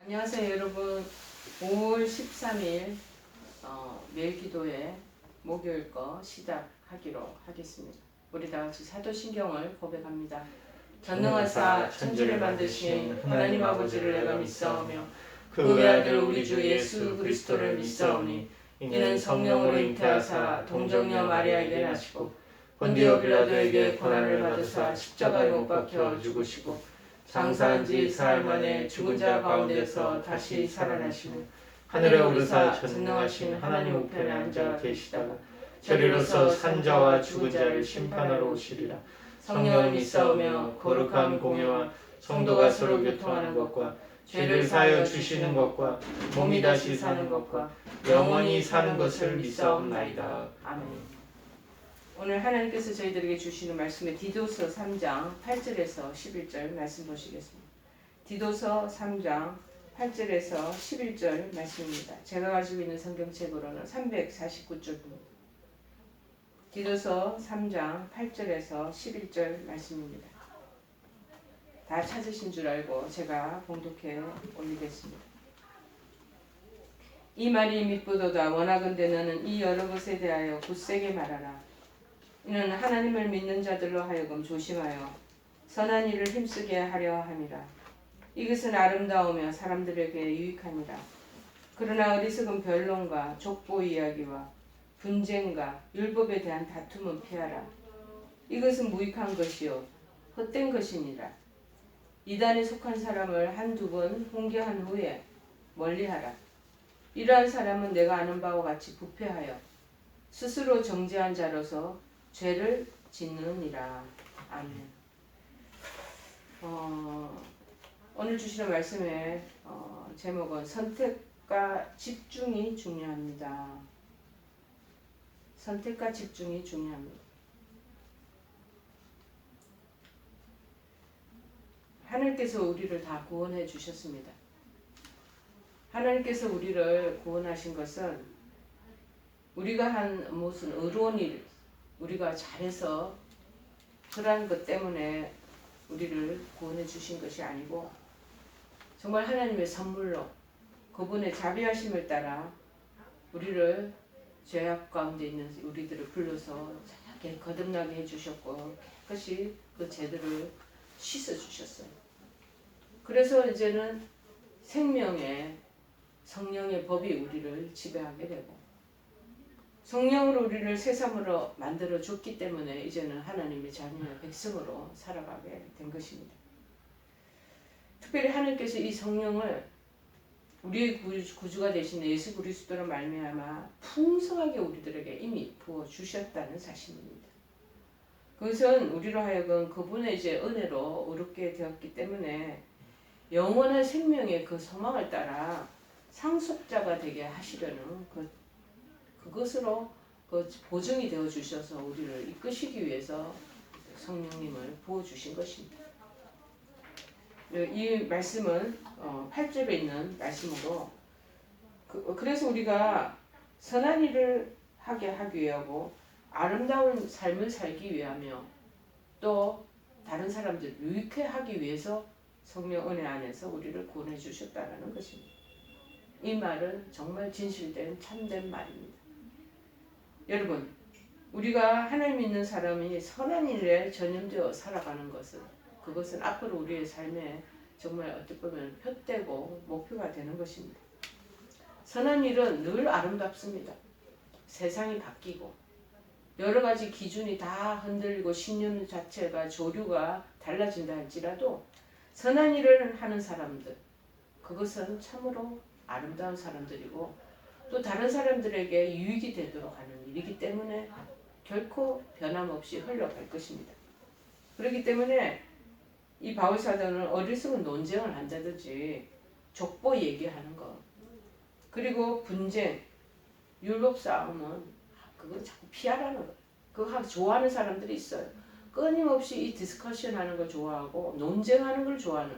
안녕하세요 여러분. 5월 13일 매일 기도회 목요일 거 시작하기로 하겠습니다. 우리 다같이 사도신경을 고백합니다. 전능하사 천지를 만드신 하나님 아버지를 내가 믿사오며 그 외아들 우리 주 예수 그리스도를 믿사오니 이는 성령으로 잉태하사 동정녀 마리아에게 나시고 본디오 빌라도에게 고난을 받으사 십자가에 못 박혀 죽으시고 장사한 지 사흘 만에 죽은 자 가운데서 다시 살아나시고 하늘에 오르사 전능하신 하나님 우편에 앉아 계시다가 저리로서 산자와 죽은 자를 심판하러 오시리라. 성령을 믿사오며 거룩한 공예와 성도가 서로 교통하는 것과 죄를 사하여 주시는 것과 몸이 다시 사는 것과 영원히 사는 것을 믿사옵나이다. 아멘. 오늘 하나님께서 저희들에게 주시는 말씀은 디도서 3장 8절에서 11절 말씀 보시겠습니다. 디도서 3장 8절에서 11절 말씀입니다. 제가 가지고 있는 성경책으로는 349쪽입니다. 디도서 3장 8절에서 11절 말씀입니다. 다 찾으신 줄 알고 제가 봉독해 올리겠습니다. 이 말이 밉보도다. 원하건대 너는 이 여러 것에 대하여 굳세게 말하라. 이는 하나님을 믿는 자들로 하여금 조심하여 선한 일을 힘쓰게 하려 함이라. 이것은 아름다우며 사람들에게 유익하니라. 그러나 어리석은 변론과 족보 이야기와 분쟁과 율법에 대한 다툼은 피하라. 이것은 무익한 것이요 헛된 것이니라. 이단에 속한 사람을 한두 번 훈계한 후에 멀리하라. 이러한 사람은 내가 아는 바와 같이 부패하여 스스로 정죄한 자로서 죄를 짓느니라. 아멘. 오늘 주시는 말씀의 제목은 선택과 집중이 중요합니다. 선택과 집중이 중요합니다. 하나님께서 우리를 다 구원해 주셨습니다. 하나님께서 우리를 구원하신 것은 우리가 한 무슨 의로운 일, 우리가 잘해서 그러한 것 때문에 우리를 구원해 주신 것이 아니고 정말 하나님의 선물로 그분의 자비하심을 따라 우리를 죄악 가운데 있는 우리들을 불러서 거듭나게 해주셨고 깨끗이 그 죄들을 씻어주셨어요. 그래서 이제는 생명의 성령의 법이 우리를 지배하게 되고 성령으로 우리를 새삼으로 만들어 줬기 때문에 이제는 하나님의 자녀의 백성으로 살아가게 된 것입니다. 특별히 하나님께서 이 성령을 우리의 구주가 되신 예수 그리스도로 말미암아 풍성하게 우리들에게 이미 부어 주셨다는 사실입니다. 그것은 우리로 하여금 그분의 이제 은혜로 의롭게 되었기 때문에 영원한 생명의 그 소망을 따라 상속자가 되게 하시려는 그것으로 보증이 되어 주셔서 우리를 이끄시기 위해서 성령님을 부어 주신 것입니다. 이 말씀은 8절에 있는 말씀으로 그래서 우리가 선한 일을 하게 하기 위하고 아름다운 삶을 살기 위하며 또 다른 사람들 유익해 하기 위해서 성령 은혜 안에서 우리를 구원해 주셨다는 것입니다. 이 말은 정말 진실된 참된 말입니다. 여러분, 우리가 하나님 믿는 사람이 선한 일에 전념되어 살아가는 것은 그것은 앞으로 우리의 삶에 정말 어떻게 보면 표대고 목표가 되는 것입니다. 선한 일은 늘 아름답습니다. 세상이 바뀌고 여러 가지 기준이 다 흔들리고 신념 자체가 조류가 달라진다 할지라도 선한 일을 하는 사람들 그것은 참으로 아름다운 사람들이고 또 다른 사람들에게 유익이 되도록 하는 일이기 때문에 결코 변함없이 흘러갈 것입니다. 그렇기 때문에 이 바울사도는 어리석은 논쟁을 한다든지 족보 얘기하는 것 그리고 분쟁, 율법 싸움은 그건 자꾸 피하라는 거예요. 그거 좋아하는 사람들이 있어요. 끊임없이 이 디스커션 하는 걸 좋아하고 논쟁하는 걸 좋아하는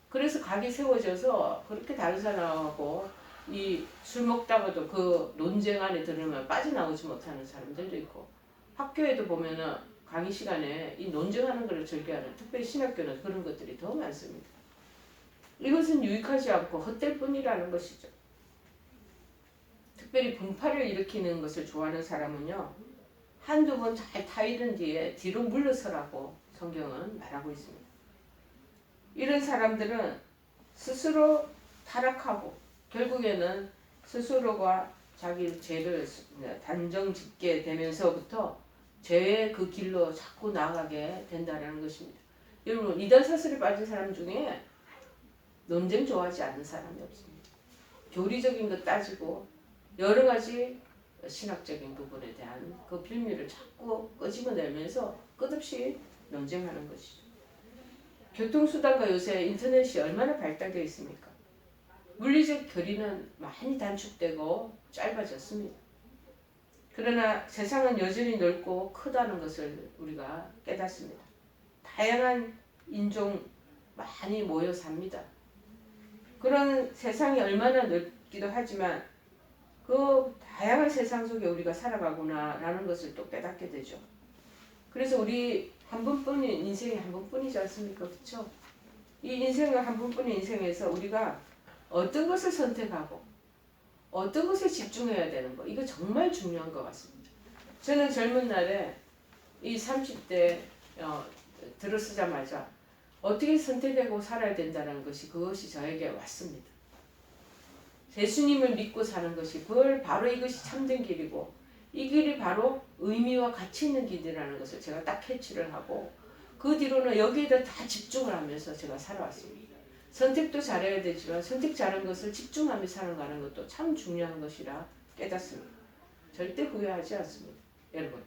그래서 각이 세워져서 그렇게 다른 사람하고 이 술 먹다가도 그 논쟁 안에 들으면 빠져나오지 못하는 사람들도 있고 학교에도 보면은 강의 시간에 이 논쟁하는 것을 즐겨하는 특별히 신학교는 그런 것들이 더 많습니다. 이것은 유익하지 않고 헛될 뿐이라는 것이죠. 특별히 분파를 일으키는 것을 좋아하는 사람은요, 한두 번 잘 타이른 뒤에 뒤로 물러서라고 성경은 말하고 있습니다. 이런 사람들은 스스로 타락하고 결국에는 스스로가 자기 죄를 단정 짓게 되면서부터 죄의 그 길로 자꾸 나아가게 된다는 것입니다. 여러분, 이단 사슬에 빠진 사람 중에 논쟁 좋아하지 않는 사람이 없습니다. 교리적인 것 따지고 여러 가지 신학적인 부분에 대한 그 빌미를 자꾸 끄집어내면서 끝없이 논쟁하는 것이죠. 교통수단과 요새 인터넷이 얼마나 발달되어 있습니까? 물리적 거리는 많이 단축되고 짧아졌습니다. 그러나 세상은 여전히 넓고 크다는 것을 우리가 깨닫습니다. 다양한 인종 많이 모여 삽니다. 그런 세상이 얼마나 넓기도 하지만 그 다양한 세상 속에 우리가 살아가구나라는 것을 또 깨닫게 되죠. 그래서 우리 한 번뿐인 인생이 한 번뿐이지 않습니까? 그렇죠? 이 인생을 한 번뿐인 인생에서 우리가 어떤 것을 선택하고 어떤 것에 집중해야 되는 거, 이거 정말 중요한 것 같습니다. 저는 젊은 날에 이 30대 들어서자마자 어떻게 선택하고 살아야 된다는 것이 그것이 저에게 왔습니다. 예수님을 믿고 사는 것이 그걸 바로 이것이 참된 길이고 이 길이 바로 의미와 가치 있는 길이라는 것을 제가 딱 캐치를 하고 그 뒤로는 여기에다 다 집중을 하면서 제가 살아왔습니다. 선택도 잘해야 되지만 선택 잘한 것을 집중하며 살아가는 것도 참 중요한 것이라 깨닫습니다. 절대 후회하지 않습니다. 여러분,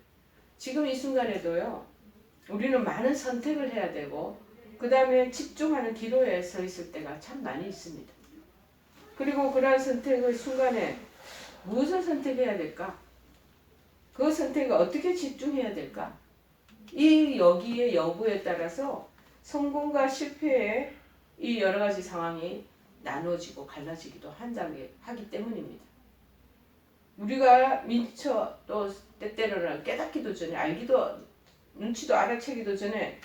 지금 이 순간에도요, 우리는 많은 선택을 해야 되고 그 다음에 집중하는 기로에 서 있을 때가 참 많이 있습니다. 그리고 그러한 선택의 순간에 무엇을 선택해야 될까? 그 선택을 어떻게 집중해야 될까? 이 여기의 여부에 따라서 성공과 실패의 이 여러 가지 상황이 나눠지고 갈라지기도 하기 때문입니다. 우리가 미처 또 때때로는 깨닫기도 전에 알기도 눈치도 알아채기도 전에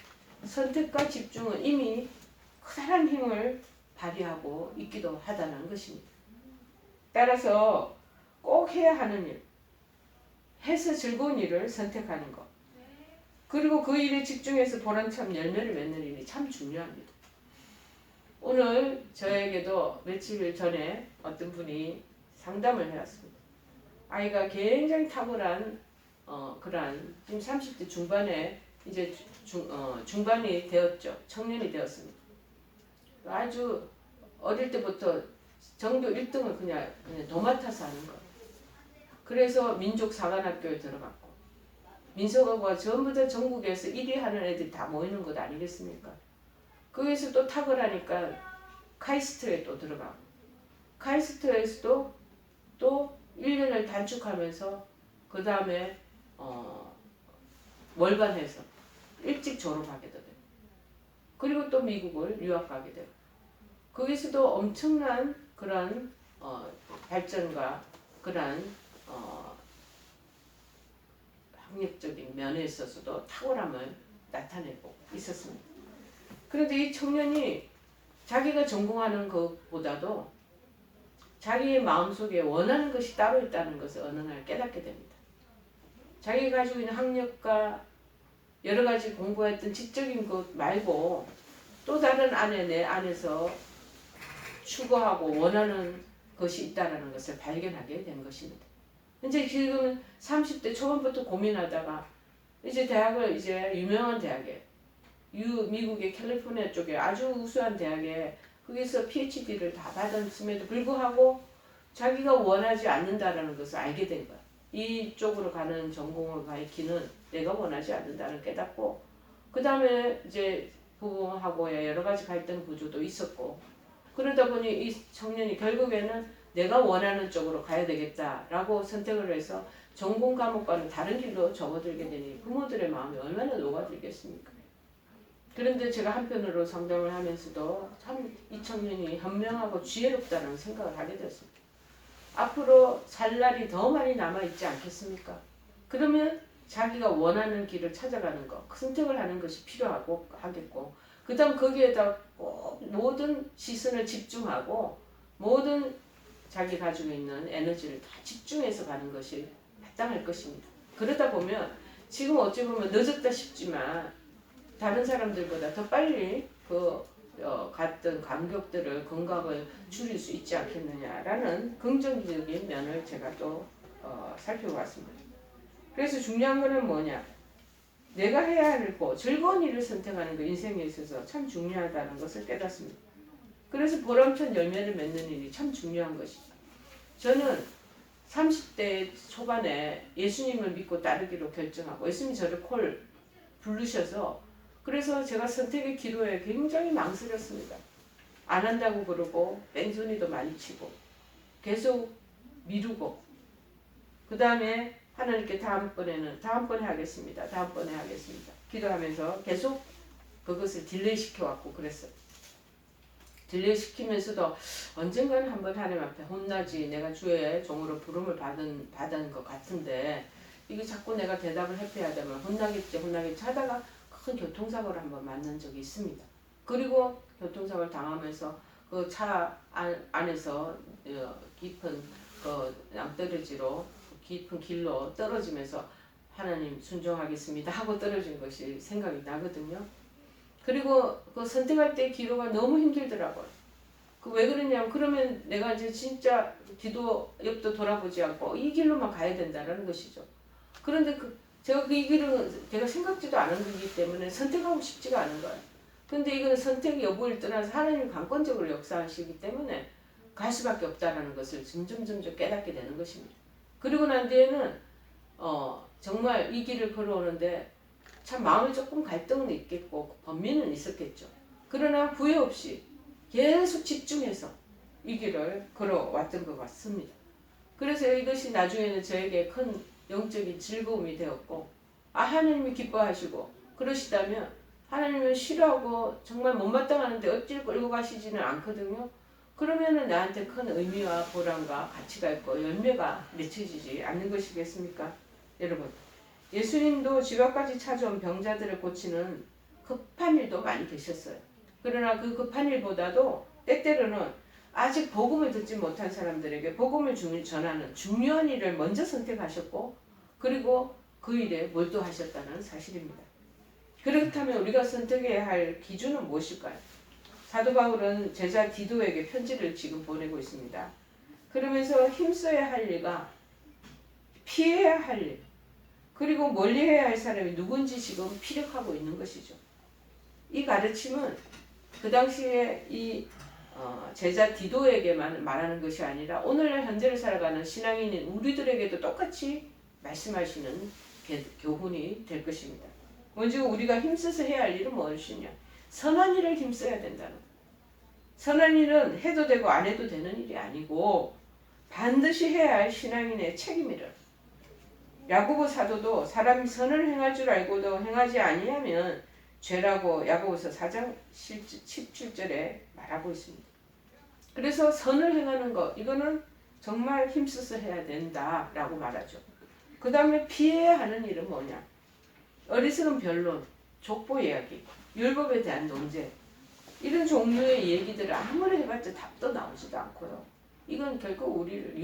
선택과 집중은 이미 커다란 힘을 발휘하고 있기도 하다는 것입니다. 따라서 꼭 해야 하는 일, 해서 즐거운 일을 선택하는 것, 그리고 그 일에 집중해서 보람찬 열매를 맺는 일이 참 중요합니다. 오늘 저에게도 며칠 전에 어떤 분이 상담을 해왔습니다. 아이가 굉장히 탁월한 그러한 지금 30대 중반에 이제 중반이 되었죠. 청년이 되었습니다. 아주 어릴 때부터 전교 1등을 그냥 도맡아서 하는 거예요. 그래서 민족사관학교에 들어갔고 민속학과 전부 다 전국에서 1위 하는 애들이 다 모이는 것 아니겠습니까? 거기서 또 탁월하니까 카이스트에 또 들어가고 카이스트에서도 또 1년을 단축하면서 그 다음에 월반해서 일찍 졸업하게 되고 그리고 또 미국을 유학 가게 되고 거기서도 엄청난 그런 발전과 그런 학력적인 면에 있어서도 탁월함을 나타내고 있었습니다. 그런데 이 청년이 자기가 전공하는 것보다도 자기의 마음속에 원하는 것이 따로 있다는 것을 어느 날 깨닫게 됩니다. 자기가 가지고 있는 학력과 여러 가지 공부했던 지적인 것 말고 또 다른 내 안에서 추구하고 원하는 것이 있다는 것을 발견하게 된 것입니다. 이제 지금은 30대 초반부터 고민하다가 이제 대학을 이제 유명한 대학에 미국의 캘리포니아 쪽에 아주 우수한 대학에 거기서 PhD를 다 받았음에도 불구하고 자기가 원하지 않는다는 것을 알게 된 거야. 이쪽으로 가는 전공을 가리키는 내가 원하지 않는다는 깨닫고 그 다음에 이제 부부하고의 여러 가지 갈등 구조도 있었고 그러다 보니 이 청년이 결국에는 내가 원하는 쪽으로 가야 되겠다라고 선택을 해서 전공 과목과는 다른 길로 접어들게 되니 부모들의 마음이 얼마나 녹아들겠습니까? 그런데 제가 한편으로 상담을 하면서도 참 이 청년이 현명하고 지혜롭다는 생각을 하게 됐습니다. 앞으로 살 날이 더 많이 남아있지 않겠습니까? 그러면 자기가 원하는 길을 찾아가는 것, 선택을 하는 것이 필요하고 하겠고 그 다음 거기에다 꼭 모든 시선을 집중하고 모든 자기 가지고 있는 에너지를 다 집중해서 가는 것이 마땅할 것입니다. 그러다 보면 지금 어찌 보면 늦었다 싶지만 다른 사람들보다 더 빨리 갔던 간격들을 건강을 줄일 수 있지 않겠느냐라는 긍정적인 면을 제가 또 살펴봤습니다. 그래서 중요한 거는 뭐냐? 내가 해야 할 거, 즐거운 일을 선택하는 거 인생에 있어서 참 중요하다는 것을 깨닫습니다. 그래서 보람찬 열매를 맺는 일이 참 중요한 것이죠. 저는 30대 초반에 예수님을 믿고 따르기로 결정하고 예수님이 저를 콜 부르셔서 그래서 제가 선택의 기로에 굉장히 망설였습니다. 안 한다고 그러고 뺑소니도 많이 치고 계속 미루고 그 다음에 하나님께 다음번에 하겠습니다. 기도하면서 계속 그것을 딜레이 시켜왔고 그랬어요. 딜레이 시키면서도 언젠가는 한번 하나님 앞에 혼나지 내가 주의 종으로 부름을 받은 것 같은데 이게 자꾸 내가 대답을 회피해야 되면 혼나겠지 하다가 큰 교통사고를 한번 만난 적이 있습니다. 그리고 교통사고를 당하면서 그 차 안에서 깊은 낭떠러지로 깊은 길로 떨어지면서 하나님 순종하겠습니다 하고 떨어진 것이 생각이 나거든요. 그리고 그 선택할 때 기도가 너무 힘들더라고요. 왜 그러냐면 그러면 내가 이제 진짜 기도 옆도 돌아보지 않고 이 길로만 가야 된다는 것이죠. 그런데 제가 이 길은 제가 생각지도 않은 거기 때문에 선택하고 싶지가 않은 거예요. 근데 이거는 선택 여부를 떠나서 하나님이 강권적으로 역사하시기 때문에 갈 수밖에 없다는 것을 점점 깨닫게 되는 것입니다. 그리고 난 뒤에는 정말 이 길을 걸어오는데 참 마음에 조금 갈등은 있겠고 번민은 있었겠죠. 그러나 후회 없이 계속 집중해서 이 길을 걸어왔던 것 같습니다. 그래서 이것이 나중에는 저에게 큰 영적인 즐거움이 되었고 하나님이 기뻐하시고 그러시다면 하나님을 싫어하고 정말 못마땅하는데 어찌를 끌고 가시지는 않거든요. 그러면은 나한테 큰 의미와 보람과 가치가 있고 열매가 맺혀지지 않는 것이겠습니까? 여러분 예수님도 집 앞까지 찾아온 병자들을 고치는 급한 일도 많이 계셨어요. 그러나 그 급한 일보다도 때때로는 아직 복음을 듣지 못한 사람들에게 복음을 전하는 중요한 일을 먼저 선택하셨고 그리고 그 일에 몰두하셨다는 사실입니다. 그렇다면 우리가 선택해야 할 기준은 무엇일까요? 사도 바울은 제자 디도에게 편지를 지금 보내고 있습니다. 그러면서 힘써야 할 일과 피해야 할 일, 그리고 멀리해야 할 사람이 누군지 지금 피력하고 있는 것이죠. 이 가르침은 그 당시에 이 제자 디도에게만 말하는 것이 아니라 오늘날 현재를 살아가는 신앙인인 우리들에게도 똑같이 말씀하시는 교훈이 될 것입니다. 먼저 우리가 힘써서 해야 할 일은 무엇이냐? 선한 일을 힘써야 된다는 거예요. 선한 일은 해도 되고 안 해도 되는 일이 아니고 반드시 해야 할 신앙인의 책임이라. 야고보 사도도 사람이 선을 행할 줄 알고도 행하지 아니하면 죄라고 야고보서 4장 17절에 말하고 있습니다. 그래서 선을 행하는 것 이거는 정말 힘써서 해야 된다라고 말하죠. 그 다음에 피해야 하는 일은 뭐냐? 어리석은 변론, 족보 이야기, 율법에 대한 논쟁 이런 종류의 얘기들을 아무리 해봤자 답도 나오지도 않고요. 이건 결국 우리를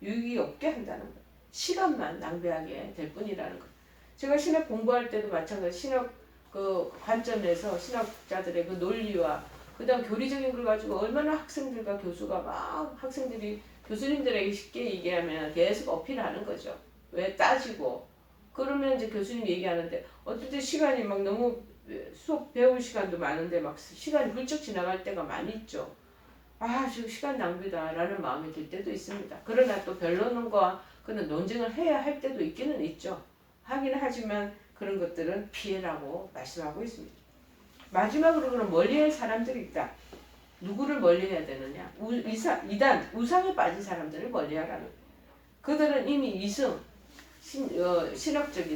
유익이 없게 한다는 거예요. 시간만 낭비하게 될 뿐이라는 거예요. 제가 신학 공부할 때도 마찬가지 신학 그 관점에서 신학자들의 그 논리와 그 다음 교리적인 걸 가지고 얼마나 학생들과 교수가 막 학생들이 교수님들에게 쉽게 얘기하면 계속 어필하는 거죠. 왜 따지고 그러면 이제 교수님 얘기하는데 어떨 때 시간이 막 너무 수업 배울 시간도 많은데 막 시간이 훌쩍 지나갈 때가 많이 있죠. 지금 시간 낭비다라는 마음이 들 때도 있습니다. 그러나 또 변론과 그런 논쟁을 해야 할 때도 있기는 있죠. 하긴 하지만 그런 것들은 피해라고 말씀하고 있습니다. 마지막으로 그럼 멀리할 사람들이 있다. 누구를 멀리해야 되느냐? 이단 우상에 빠진 사람들을 멀리하라는 거예요. 그들은 이미 이성 신앙적인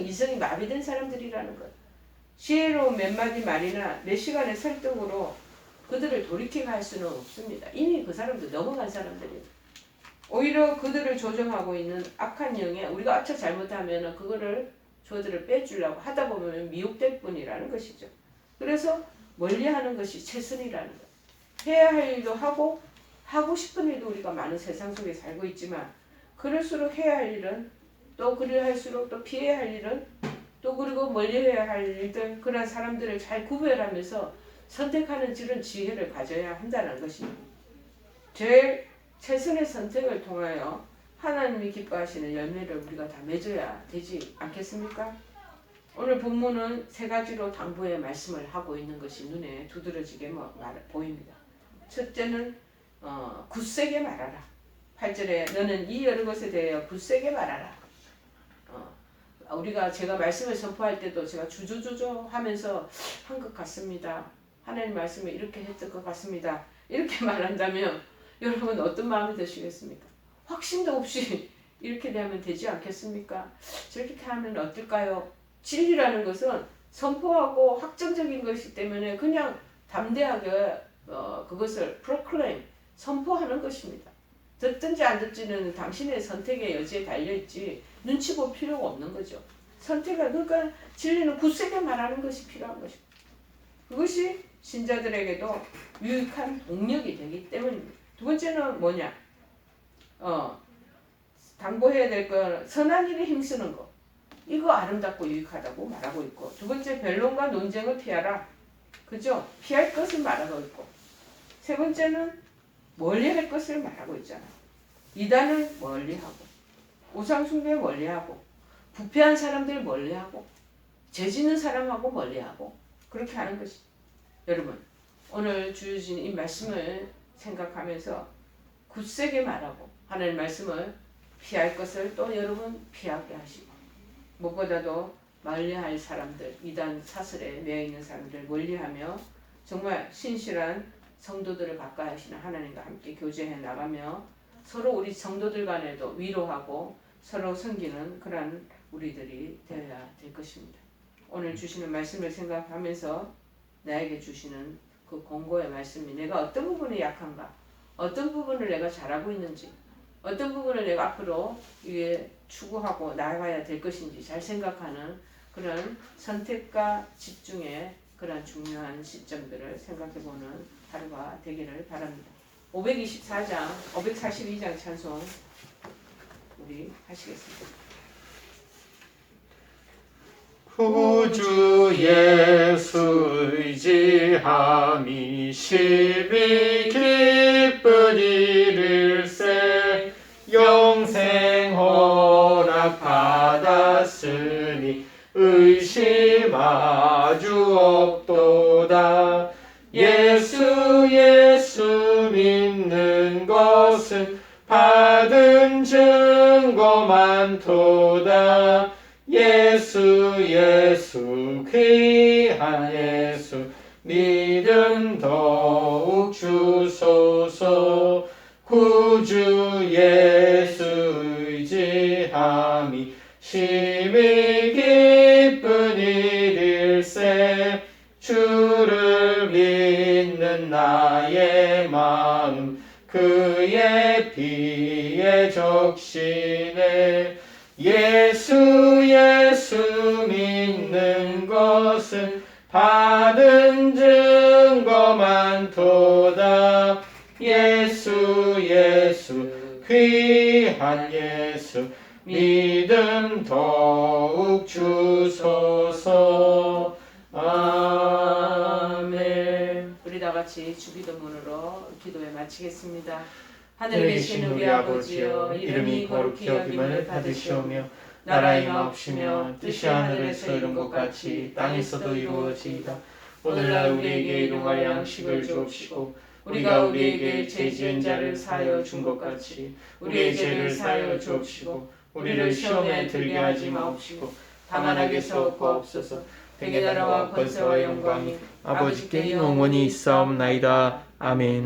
이성이 마비된 사람들이라는 거예요. 지혜로운 몇 마디 말이나 몇 시간의 설득으로 그들을 돌이키게 할 수는 없습니다. 이미 그 사람들 넘어간 사람들이에요. 오히려 그들을 조종하고 있는 악한 영에 우리가 아차 잘못하면 그거를 저들을 빼주려고 하다 보면 미혹될 뿐이라는 것이죠. 그래서 멀리하는 것이 최선이라는 거예요. 해야 할 일도 하고 싶은 일도 우리가 많은 세상 속에 살고 있지만 그럴수록 해야 할 일은 또 그래 할수록 또 피해야 할 일은 또 그리고 멀리해야 할 일들 그런 사람들을 잘 구별하면서 선택하는 그런 지혜를 가져야 한다는 것입니다. 제일 최선의 선택을 통하여 하나님이 기뻐하시는 열매를 우리가 다 맺어야 되지 않겠습니까? 오늘 본문은 세 가지로 당부의 말씀을 하고 있는 것이 눈에 두드러지게 보입니다. 첫째는 굳세게 말하라. 8절에 너는 이 여러 것에 대하여 굳세게 말하라. 우리가 제가 말씀을 선포할 때도 제가 주저주저 하면서 한 것 같습니다. 하나님 말씀을 이렇게 했던 것 같습니다. 이렇게 말한다면 여러분 어떤 마음이 드시겠습니까? 확신도 없이 이렇게 되면 되지 않겠습니까? 저렇게 하면 어떨까요? 진리라는 것은 선포하고 확정적인 것이기 때문에 그냥 담대하게 그것을 proclaim, 선포하는 것입니다. 듣든지 안 듣지는 당신의 선택의 여지에 달려있지 눈치 볼 필요가 없는 거죠. 선택을 그러니까 진리는 굳세게 말하는 것이 필요한 것입니다. 그것이 신자들에게도 유익한 동력이 되기 때문입니다. 두 번째는 뭐냐? 당부해야 될 건 선한 일에 힘쓰는 것. 이거 아름답고 유익하다고 말하고 있고 두 번째 변론과 논쟁을 피하라. 그죠? 피할 것을 말하고 있고 세 번째는 멀리할 것을 말하고 있잖아. 이단을 멀리하고 우상숭배 멀리하고 부패한 사람들 멀리하고 죄짓는 사람하고 멀리하고 그렇게 하는 것이. 여러분 오늘 주신 이 말씀을 생각하면서 굳세게 말하고 하나님 말씀을 피할 것을 또 여러분 피하게 하시고 무엇보다도 멀리할 사람들 이단 사슬에 매여있는 사람들 멀리하며 정말 신실한 성도들을 가까이 하시는 하나님과 함께 교제해 나가며 서로 우리 성도들 간에도 위로하고 서로 섬기는 그런 우리들이 되어야 될 것입니다. 오늘 주시는 말씀을 생각하면서 나에게 주시는 그 공고의 말씀이 내가 어떤 부분에 약한가, 어떤 부분을 내가 잘하고 있는지, 어떤 부분을 내가 앞으로 이게 추구하고 나아가야 될 것인지 잘 생각하는 그런 선택과 집중의 그런 중요한 시점들을 생각해보는 하루가 되기를 바랍니다. 524장, 542장 찬송 우리 하시겠습니다. 구주 예수 의지함이 심히 기쁜 이를세 영생 허락 받았으니 의심 아주 없도다. 예수 믿는 것은 받은 증거 많도다. 예수 귀한 예수 믿음 더욱 주소서. 구주 예수 의지함이 심히 기쁜 일일세 주를 믿는 나의 마음 그의 피에 적시네. 예수 믿는 것은 받은 증거 많도다. 예수 귀한 예수 믿음 더욱 주소서. 아멘. 우리 다 같이 주기도문으로 기도에 마치겠습니다. 하늘에 계신 우리 아버지여 이름이 거룩히 여김을 받으시오며 나라의 마옵시며 뜻이 하늘에서 이룬 것 같이 땅에서도 이루어지이다. 오늘날 우리에게 일용할 양식을 주옵시고 우리가 우리에게 죄 지은 자를 사하여 준 것 같이 우리의 죄를 사하여 주옵시고 우리를 시험에 들게 하지 마옵시고 다만 악에서 구하옵소서. 대개 나라와 권세와 영광이 아버지께 영원히 있사옵나이다. 아멘.